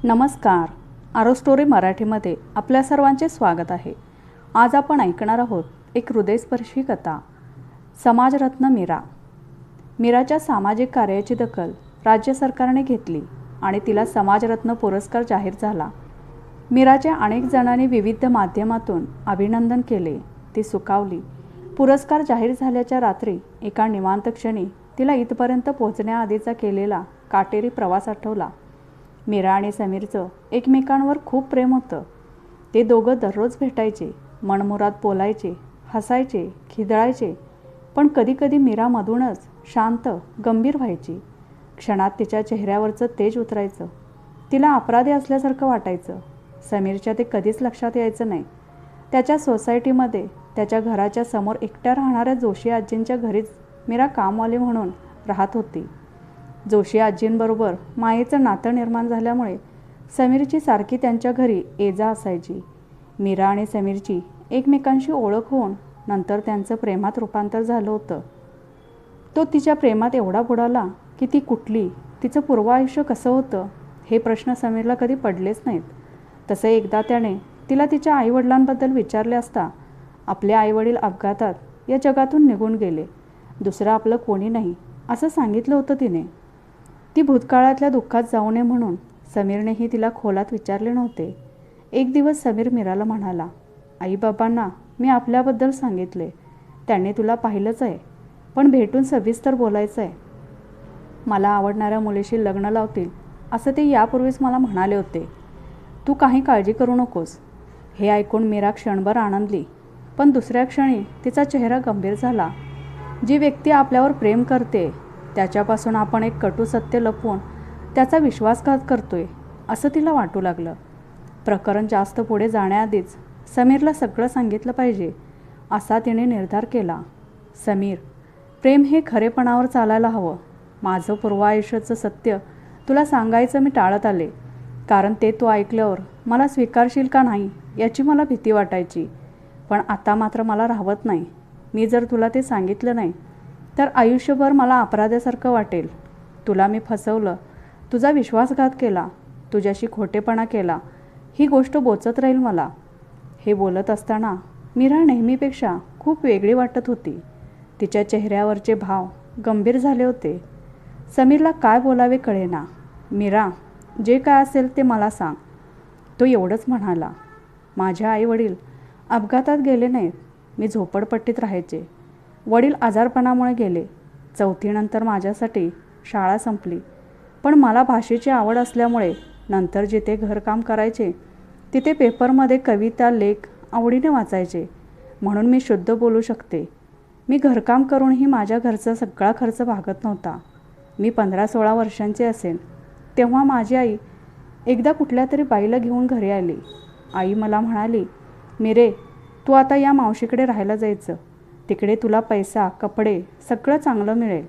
नमस्कार. आरो स्टोरी मराठीमध्ये आपल्या सर्वांचे स्वागत आहे. आज आपण ऐकणार आहोत एक हृदयस्पर्शी कथा. समाजरत्न मीरा. मीराच्या सामाजिक कार्याची दखल राज्य सरकारने घेतली आणि तिला समाजरत्न पुरस्कार जाहीर झाला. मीराच्या अनेक जणांनी विविध माध्यमातून अभिनंदन केले. ती सुखावली. पुरस्कार जाहीर झाल्याच्या रात्री एका निवांत क्षणी तिला इथपर्यंत पोहोचण्याआधीचा केलेला काटेरी प्रवास आठवला. मीरा आणि समीरचं एकमेकांवर खूप प्रेम होतं. ते दोघं दररोज भेटायचे, मनमुराद बोलायचे, हसायचे, खिदळायचे. पण कधीकधी मीरामधूनच शांत, गंभीर व्हायची. क्षणात तिच्या चेहऱ्यावरचं तेज उतरायचं. तिला अपराधी असल्यासारखं वाटायचं. समीरच्या ते कधीच लक्षात यायचं नाही. त्याच्या सोसायटीमध्ये त्याच्या घराच्या समोर एकट्या राहणाऱ्या जोशी आजींच्या घरीच मीरा कामवाली म्हणून राहत होती. जोशी आजींबरोबर मायेचं नातं निर्माण झाल्यामुळे समीरची सारखी त्यांच्या घरी ये-जा असायची. मीरा आणि समीरची एकमेकांशी ओळख होऊन नंतर त्यांचं प्रेमात रूपांतर झालं होतं. तो तिच्या प्रेमात एवढा बुडाला की ती कुठली, तिचं पूर्व आयुष्य कसं होतं हे प्रश्न समीरला कधी पडलेच नाहीत. तसं एकदा त्याने तिला तिच्या आईवडिलांबद्दल विचारले असता आपले आईवडील अपघातात या जगातून निघून गेले, दुसरं आपलं कोणी नाही असं सांगितलं होतं तिने. ती भूतकाळातल्या दुःखात जाऊ नये म्हणून समीरनेही तिला खोलात विचारले नव्हते. एक दिवस समीर मीराला म्हणाला, आईबाबांना मी आपल्याबद्दल सांगितले. त्यांनी तुला पाहिलंच आहे, पण भेटून सविस्तर बोलायचं आहे. मला आवडणाऱ्या मुलीशी लग्न लावतील असं ते यापूर्वीच मला म्हणाले होते. तू काही काळजी करू नकोस. हे ऐकून मीरा क्षणभर आनंदली, पण दुसऱ्या क्षणी तिचा चेहरा गंभीर झाला. जी व्यक्ती आपल्यावर प्रेम करते त्याच्यापासून आपण एक कटू सत्य लपवून त्याचा विश्वासघात करतोय असं तिला वाटू लागलं. प्रकरण जास्त पुढे जाण्याआधीच समीरला सगळं सांगितलं पाहिजे असा तिने निर्धार केला. समीर, प्रेम हे खरेपणावर चालायला हवं. माझं पूर्व आयुष्याचं सत्य तुला सांगायचं मी टाळत आले, कारण ते तू ऐकल्यावर मला स्वीकारशील का नाही याची मला भीती वाटायची. पण आता मात्र मला राहवत नाही. मी जर तुला ते सांगितलं नाही तर आयुष्यभर मला अपराध्यासारखं वाटेल. तुला मी फसवलं, तुझा विश्वासघात केला, तुझ्याशी खोटेपणा केला, ही गोष्ट बोचत राहील मला. हे बोलत असताना मीरा नेहमीपेक्षा खूप वेगळी वाटत होती. तिच्या चेहऱ्यावरचे भाव गंभीर झाले होते. समीरला काय बोलावे कळेना. मीरा, जे काय असेल ते मला सांग. तो एवढंच म्हणाला. माझे आईवडील अपघातात गेले नाहीत. मी झोपडपट्टीत राहायचे. वडील आजारपणामुळे गेले. चौथीनंतर माझ्यासाठी शाळा संपली. पण मला भाषेची आवड असल्यामुळे नंतर जिथे घरकाम करायचे तिथे पेपरमध्ये कविता, लेख आवडीने वाचायचे, म्हणून मी शुद्ध बोलू शकते. मी घरकाम करूनही माझ्या घरचा सगळा खर्च भागत नव्हता. मी 15-16 वर्षांचे असेन तेव्हा माझी आई एकदा कुठल्या तरी बाईला घेऊन घरी आली. आई मला म्हणाली, मीरे, तू आता या मावशीकडे राहायला जायचं. तिकडे तुला पैसा, कपडे सगळं चांगलं मिळेल.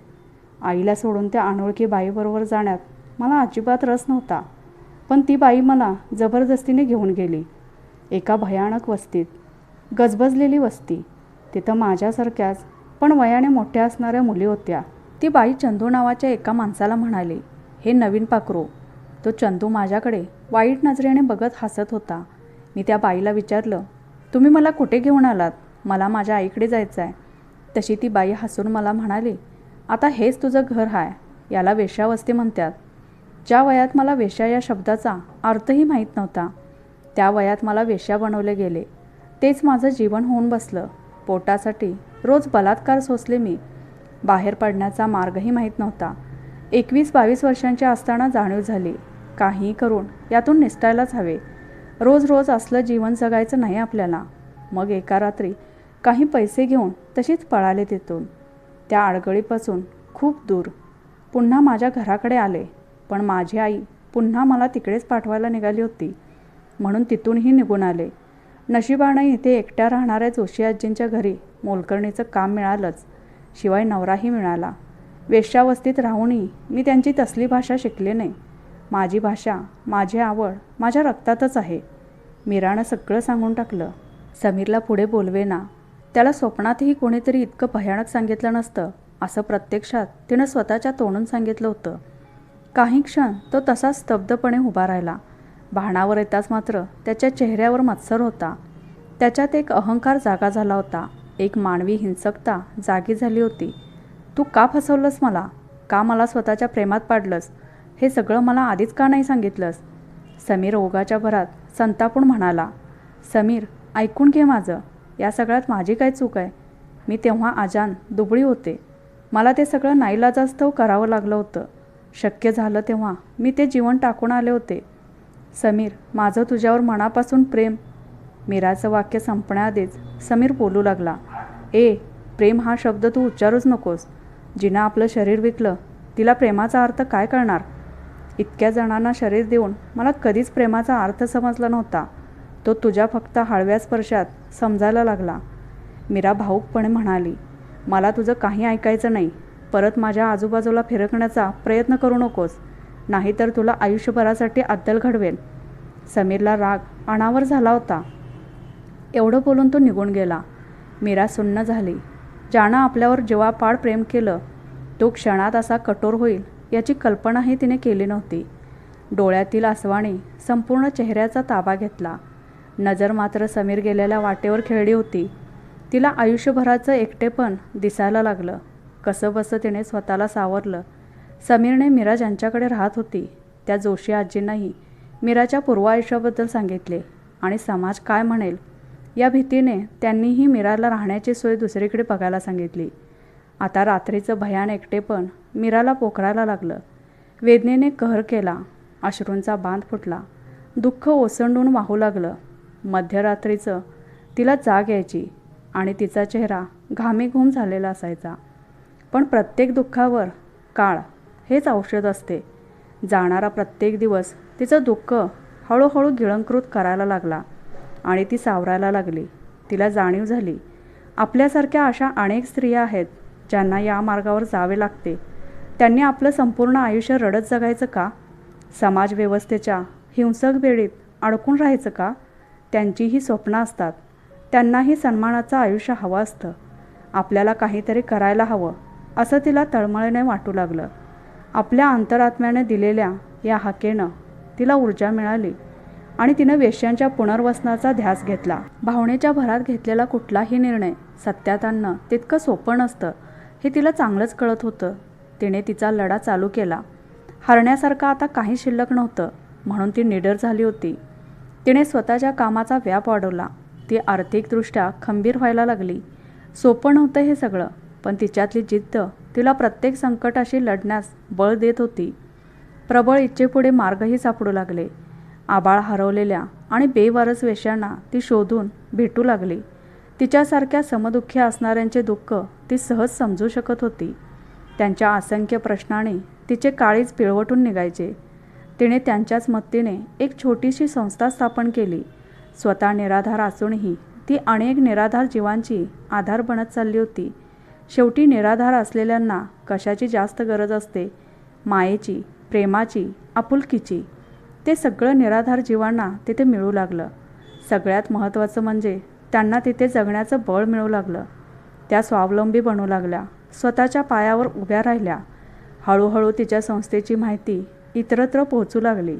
आईला सोडून त्या अनोळखी बाईबरोबर जाण्यात मला अजिबात रस नव्हता, पण ती बाई मला जबरदस्तीने घेऊन गेली. एका भयानक वस्तीत, गजबजलेली वस्ती. तिथं माझ्यासारख्याच पण वयाने मोठ्या असणाऱ्या मुली होत्या. ती बाई चंदू नावाच्या एका माणसाला म्हणाली, हे नवीन पाखरू. तो चंदू माझ्याकडे वाईट नजरेने बघत हसत होता. मी त्या बाईला विचारलं, तुम्ही मला कुठे घेऊन आलात? मला माझ्या आईकडे जायचं आहे. तशी ती बाई हसून मला म्हणाली, आता हेच तुझं घर आहे. याला वेश्यावस्ती म्हणतात. ज्या वयात मला वेश्या या शब्दाचा अर्थही माहीत नव्हता त्या वयात मला वेश्या बनवले गेले. तेच माझं जीवन होऊन बसलं. पोटासाठी रोज बलात्कार सोसले मी. बाहेर पडण्याचा मार्गही माहीत नव्हता. 21-22 वर्षांच्या असताना जाणीव झाली, काहीही करून यातून निसटायलाच हवे. रोज रोज असलं जीवन जगायचं नाही आपल्याला. मग एका रात्री काही पैसे घेऊन तशीच पळाले तिथून, त्या अडगळीपासून खूप दूर. पुन्हा माझ्या घराकडे आले, पण माझी आई पुन्हा मला तिकडेच पाठवायला निघाली होती, म्हणून तिथूनही निघून आले. नशिबाने इथे एकट्या राहणाऱ्या जोशी आजींच्या घरी मोलकरणीचं काम मिळालंच, शिवाय नवराही मिळाला. वेश्यावस्तीत राहूनही मी त्यांची तसली भाषा शिकले नाही. माझी भाषा, माझी आवड माझ्या रक्तातच आहे. मीरानं सगळं सांगून टाकलं. समीरला पुढे बोलवेना. त्याला स्वप्नातही कोणीतरी इतकं भयानक सांगितलं नसतं असं प्रत्यक्षात तिनं स्वतःच्या तोंडून सांगितलं होतं. काही क्षण तो तसाच स्तब्धपणे उभा राहिला. भानावर येताच मात्र त्याच्या चेहऱ्यावर मत्सर होता. त्याच्यात एक अहंकार जागा झाला होता. एक मानवी हिंसकता जागी झाली होती. तू का फसवलंस मला? का मला स्वतःच्या प्रेमात पाडलंस? हे सगळं मला आधीच का नाही सांगितलंस? समीर ओघाच्या भरात संतापून म्हणाला. समीर, ऐकून घे माझं. या सगळ्यात माझी काय चूक आहे? मी तेव्हा अजान दुबळी होते. मला ते सगळं नाईलाजास्तव करावं लागलं होतं. शक्य झालं तेव्हा मी ते जीवन टाकून आले होते. समीर, माझं तुझ्यावर मनापासून प्रेम. मीराचं वाक्य संपण्याआधीच समीर बोलू लागला. प्रेम हा शब्द तू उच्चारूच नकोस. जिनं आपलं शरीर विकलं तिला प्रेमाचा अर्थ काय कळणार? इतक्या जणांना शरीर देऊन मला कधीच प्रेमाचा अर्थ समजला नव्हता. तो तुझ्या फक्त हळव्या स्पर्शात समजायला लागला. मीरा भाऊकपणे म्हणाली. मला तुझं काही ऐकायचं नाही. परत माझ्या आजूबाजूला फिरकण्याचा प्रयत्न करू नकोस, नाहीतर तुला आयुष्यभरासाठी अद्दल घडवेल. समीरला राग अनावर झाला होता. एवढं बोलून तो निघून गेला. मीरा सुन्न झाली. ज्यानं आपल्यावर जीवापाड प्रेम केलं तो क्षणात असा कठोर होईल याची कल्पनाही तिने केली नव्हती. डोळ्यातील आसवाने संपूर्ण चेहऱ्याचा ताबा घेतला. नजर मात्र समीर गेलेल्या वाटेवर खेळली होती. तिला आयुष्यभराचं एकटेपण दिसायला लागलं. कसं बसं तिने स्वतःला सावरलं. समीरने मीरा ज्यांच्याकडे राहत होती त्या जोशी आजींनाही मीराच्या पूर्व आयुष्याबद्दल सांगितले आणि समाज काय म्हणेल या भीतीने त्यांनीही मीराला राहण्याची सोय दुसरीकडे बघायला सांगितली. आता रात्रीचं भयान एकटेपण मीराला पोखरायला लागलं. वेदनेने कहर केला. अश्रूंचा बांध फुटला. दुःख ओसंडून वाहू लागलं. मध्यरात्रीचं तिला जाग यायची आणि तिचा चेहरा घामीघूम झालेला असायचा. पण प्रत्येक दुःखावर काळ हेच औषध असते. जाणारा प्रत्येक दिवस तिचं दुःख हळूहळू गिळंकृत करायला लागला आणि ती सावरायला लागली. तिला जाणीव झाली, आपल्यासारख्या अशा अनेक स्त्रिया आहेत ज्यांना या मार्गावर जावे लागते. त्यांनी आपलं संपूर्ण आयुष्य रडत जगायचं का? समाजव्यवस्थेच्या हिंसक बेडीत अडकून राहायचं का? त्यांचीही स्वप्नं असतात. त्यांनाही सन्मानाचं आयुष्य हवं असतं. आपल्याला काहीतरी करायला हवं असं तिला तळमळीने वाटू लागलं. आपल्या अंतरात्म्याने दिलेल्या या हाकेनं तिला ऊर्जा मिळाली आणि तिनं वेश्यांच्या पुनर्वसनाचा ध्यास घेतला. भावनेच्या भरात घेतलेला कुठलाही निर्णय सत्यात आणणं तितकं सोपं नसतं हे तिला चांगलंच कळत होतं. तिने तिचा लढा चालू केला. हरण्यासारखं आता काही शिल्लक नव्हतं म्हणून ती निडर झाली होती. तिने स्वतःच्या कामाचा व्याप वाढवला. ती आर्थिकदृष्ट्या खंबीर व्हायला लागली. सोपं नव्हतं हे सगळं, पण तिच्यातली जिद्द तिला प्रत्येक संकटाशी लढण्यास बळ देत होती. प्रबळ इच्छेपुढे मार्गही सापडू लागले. आबाळ हरवलेल्या आणि बेवारस वेश्यांना ती शोधून भेटू लागली. तिच्यासारख्या समदुःखी असणाऱ्यांचे दुःख ती सहज समजू शकत होती. त्यांच्या असंख्य प्रश्नाने तिचे काळीज पिळवटून निघायचे. तिने त्यांच्याच मदतीने एक छोटीशी संस्था स्थापन केली. स्वतः निराधार असूनही ती अनेक निराधार जीवांची आधार बनत चालली होती. शेवटी निराधार असलेल्यांना कशाची जास्त गरज असते? मायेची, प्रेमाची, आपुलकीची. ते सगळं निराधार जीवांना तिथे मिळू लागलं. सगळ्यात महत्त्वाचं म्हणजे त्यांना तिथे जगण्याचं बळ मिळू लागलं. त्या स्वावलंबी बनू लागल्या. स्वतःच्या पायावर उभ्या राहिल्या. हळूहळू तिच्या संस्थेची माहिती इतरत्र पोहोचू लागली.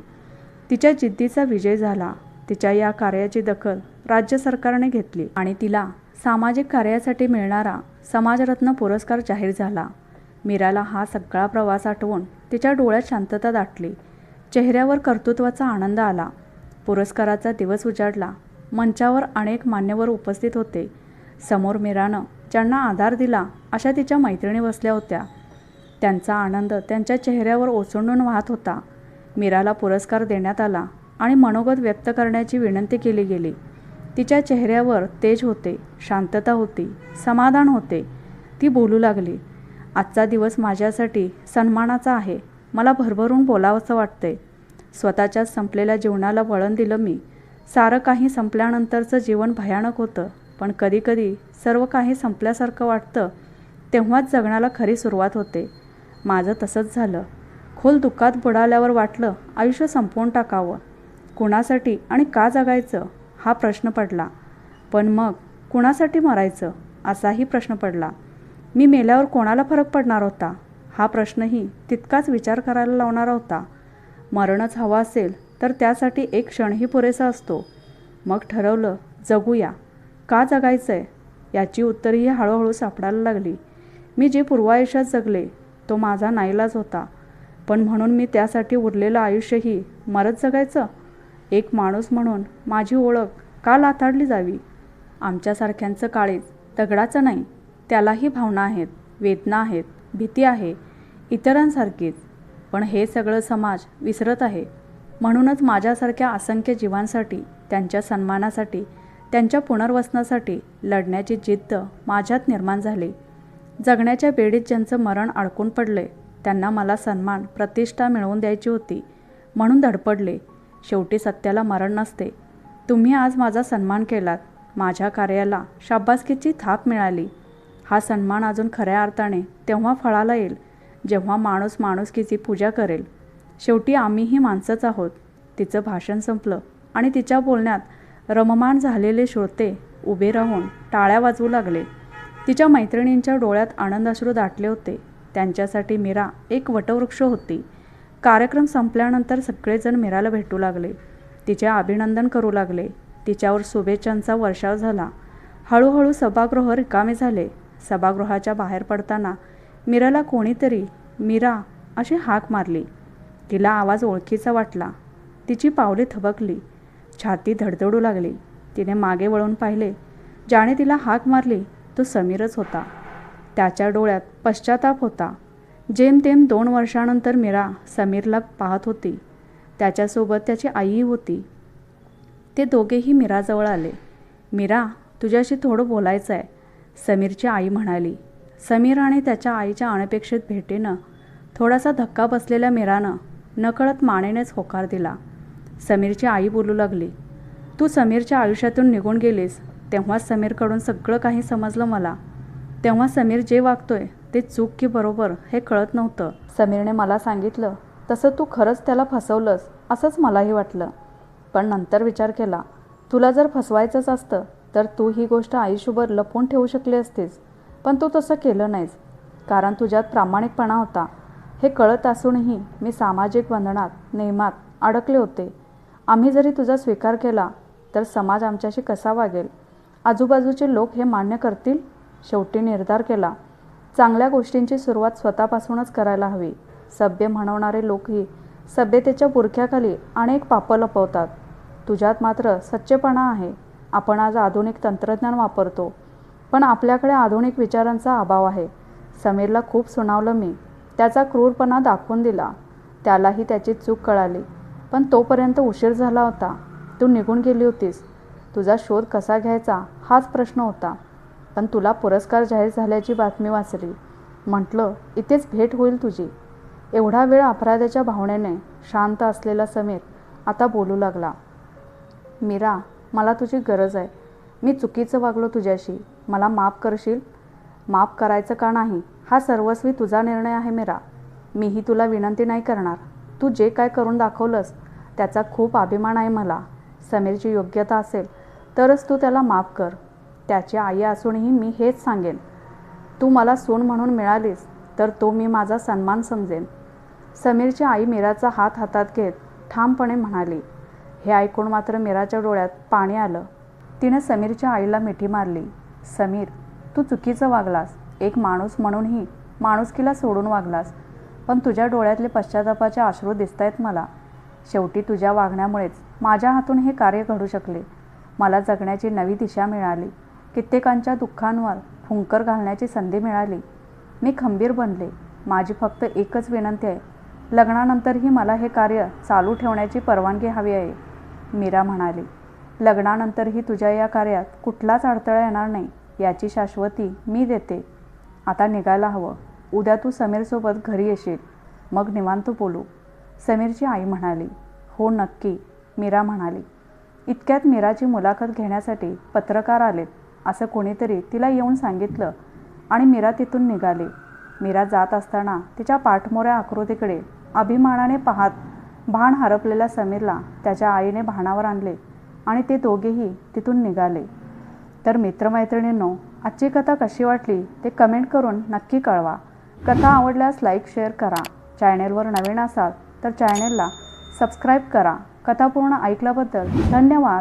तिच्या जिद्दीचा विजय झाला. तिच्या या कार्याची दखल राज्य सरकारने घेतली आणि तिला सामाजिक कार्यासाठी मिळणारा समाजरत्न पुरस्कार जाहीर झाला. मीराला हा सगळा प्रवास आठवून तिच्या डोळ्यात शांतता दाटली. चेहऱ्यावर कर्तृत्वाचा आनंद आला. पुरस्काराचा दिवस उजाडला. मंचावर अनेक मान्यवर उपस्थित होते. समोर मीरानं ज्यांना आधार दिला अशा तिच्या मैत्रिणी बसल्या होत्या. त्यांचा आनंद त्यांच्या चेहऱ्यावर ओसंडून वाहत होता. मीराला पुरस्कार देण्यात आला आणि मनोगत व्यक्त करण्याची विनंती केली गेली. तिच्या चेहऱ्यावर तेज होते, शांतता होती, समाधान होते. ती बोलू लागली. आजचा दिवस माझ्यासाठी सन्मानाचा आहे. मला भरभरून बोलावंसं वाटतंय. स्वतःच्याच संपलेल्या जीवनाला वळण दिलं मी. सारं काही संपल्यानंतरचं जीवन भयानक होतं, पण कधीकधी सर्व काही संपल्यासारखं वाटतं तेव्हाच जगण्याला खरी सुरुवात होते. माझं तसंच झालं. खोल दुःखात बुडाल्यावर वाटलं आयुष्य संपवून टाकावं. कुणासाठी आणि का जगायचं हा प्रश्न पडला. पण मग कुणासाठी मरायचं असाही प्रश्न पडला. मी मेल्यावर कोणाला फरक पडणार होता हा प्रश्नही तितकाच विचार करायला लावणारा होता. मरणच हवं असेल तर त्यासाठी एक क्षणही पुरेसा असतो. मग ठरवलं, जगूया. का जगायचं आहे याची उत्तरेही हळूहळू सापडायला लागली. मी जे पूर्वायुष्यात जगले तो माझा नाईलाज होता, पण म्हणून मी त्यासाठी उरलेलं आयुष्यही मरत जगायचं? एक माणूस म्हणून माझी ओळख का लाथाडली जावी? आमच्यासारख्यांचं काळीज दगडाचं नाही. त्यालाही भावना आहेत, वेदना आहेत, भीती आहे, इतरांसारखीच. पण हे सगळं समाज विसरत आहे. म्हणूनच माझ्यासारख्या असंख्य जीवांसाठी, त्यांच्या सन्मानासाठी, त्यांच्या पुनर्वसनासाठी लढण्याची जिद्द माझ्यात निर्माण झाली. जगण्याच्या बेडीत ज्यांचं मरण अडकून पडले त्यांना मला सन्मान, प्रतिष्ठा मिळवून द्यायची होती, म्हणून धडपडले. शेवटी सत्याला मरण नसते. तुम्ही आज माझा सन्मान केलात. माझ्या कार्याला शाबासकीची थाप मिळाली. हा सन्मान अजून खऱ्या अर्थाने तेव्हा फळाला येईल जेव्हा माणूस माणुसकीची पूजा करेल. शेवटी आम्हीही माणसंच आहोत. तिचं भाषण संपलं आणि तिच्या बोलण्यात रममाण झालेले श्रोते उभे राहून टाळ्या वाजवू लागले. तिच्या मैत्रिणींच्या डोळ्यात आनंदाश्रू दाटले होते. त्यांच्यासाठी मीरा एक वटवृक्ष होती. कार्यक्रम संपल्यानंतर सगळेजण मीराला भेटू लागले. तिचे अभिनंदन करू लागले. तिच्यावर शुभेच्छांचा वर्षाव झाला. हळूहळू सभागृह रिकामे झाले. सभागृहाच्या बाहेर पडताना मीराला कोणीतरी मीरा अशी हाक मारली. तिला आवाज ओळखीचा वाटला. तिची पावले थबकली. छाती धडधडू लागली. तिने मागे वळून पाहिले. ज्याने तिला हाक मारली तो समीरच होता. त्याच्या डोळ्यात पश्चाताप होता. जेमतेम 2 वर्षांनंतर मीरा समीरला पाहत होती. त्याच्यासोबत त्याची आईही होती. ते दोघेही मीराजवळ आले. मीरा, तुझ्याशी थोडं बोलायचं आहे, समीरची आई म्हणाली. समीर आणि त्याच्या आईच्या अनपेक्षित भेटीनं थोडासा धक्का बसलेल्या मीरानं नकळत मानेनेच होकार दिला. समीरची आई बोलू लागली. तू समीरच्या आयुष्यातून निघून गेलीस तेव्हाच समीरकडून सगळं काही समजलं मला. तेव्हा समीर जे वागतोय ते चूक की बरोबर हे कळत नव्हतं. समीरने मला सांगितलं तसं तू खरंच त्याला फसवलंस असंच मलाही वाटलं. पण नंतर विचार केला, तुला जर फसवायचंच असतं तर तू ही गोष्ट आयुष्यभर लपवून ठेवू शकली असतीस. पण तू तसं केलं नाहीस, कारण तुझ्यात प्रामाणिकपणा होता. हे कळत असूनही मी सामाजिक बंधनात, नियमात अडकले होते. आम्ही जरी तुझा स्वीकार केला तर समाज आमच्याशी कसा वागेल? आजूबाजूचे लोक हे मान्य करतील? शेवटी निर्धार केला, चांगल्या गोष्टींची सुरुवात स्वतःपासूनच करायला हवी. सभ्य म्हणवणारे लोकही सभ्यतेच्या बुरख्याखाली अनेक पापं लपवतात. तुझ्यात मात्र सच्चेपणा आहे. आपण आज आधुनिक तंत्रज्ञान वापरतो, पण आपल्याकडे आधुनिक विचारांचा अभाव आहे. समीरला खूप सुनावलं मी. त्याचा क्रूरपणा दाखवून दिला. त्यालाही त्याची चूक कळाली. पण तोपर्यंत उशीर झाला होता. तू निघून गेली होतीस. तुझा शोध कसा घ्यायचा हाच प्रश्न होता. पण तुला पुरस्कार जाहीर झाल्याची बातमी वाचली. म्हटलं इथेच भेट होईल तुझी. एवढा वेळ अपराधाच्या भावनेने शांत असलेला समीर आता बोलू लागला. मीरा, मला तुझी गरज आहे. मी चुकीचं वागलो तुझ्याशी. मला माफ करशील? माफ करायचं का नाही हा सर्वस्वी तुझा निर्णय आहे मीरा. मीही तुला विनंती नाही करणार. तू जे काय करून दाखवलंस त्याचा खूप अभिमान आहे मला. समीरची योग्यता असेल तरच तू त्याला माफ कर. त्याची आई असूनही मी हेच सांगेन, तू मला सून म्हणून मिळालीस तर तो मी माझा सन्मान समजेन. समीरची आई मीराचा हात हातात घेत ठामपणे म्हणाली. हे ऐकून मात्र मीराच्या डोळ्यात पाणी आलं. तिने समीरच्या आईला मिठी मारली. समीर, तू चुकीचं वागलास. एक माणूस म्हणूनही माणुसकीला सोडून वागलास. पण तुझ्या डोळ्यातले पश्चातापाचे अश्रू दिसतायत मला. शेवटी तुझ्या वागण्यामुळेच माझ्या हातून हे कार्य घडू शकले. मला जगण्याची नवी दिशा मिळाली. कित्येकांच्या दुःखांवर फुंकर घालण्याची संधी मिळाली. मी खंबीर बनले. माझी फक्त एकच विनंती आहे, लग्नानंतरही मला हे कार्य चालू ठेवण्याची परवानगी हवी आहे. मीरा म्हणाली. लग्नानंतरही तुझ्या या कार्यात कुठलाच अडथळा येणार नाही याची शाश्वती मी देते. आता निघायला हवं. उद्या तू समीरसोबत घरी येशील, मग निवांत बोलू. समीरची आई म्हणाली. हो नक्की, मीरा म्हणाली. इतक्यात मीराची मुलाखत घेण्यासाठी पत्रकार आलेत असं कोणीतरी तिला येऊन सांगितलं आणि मीरा तिथून निघाली. मीरा जात असताना तिच्या पाठमोऱ्या आकृतीकडे अभिमानाने पाहत भान हरपलेल्या समीरला त्याच्या आईने भानावर आणले आणि ते दोघेही तिथून निघाले. तर मित्रमैत्रिणींनो, आजची कथा कशी वाटली ते कमेंट करून नक्की कळवा. कथा आवडल्यास लाईक शेअर करा. चॅनेलवर नवीन असाल तर चॅनेलला सबस्क्राईब करा. कथा पूर्ण ऐकल्याबद्दल धन्यवाद.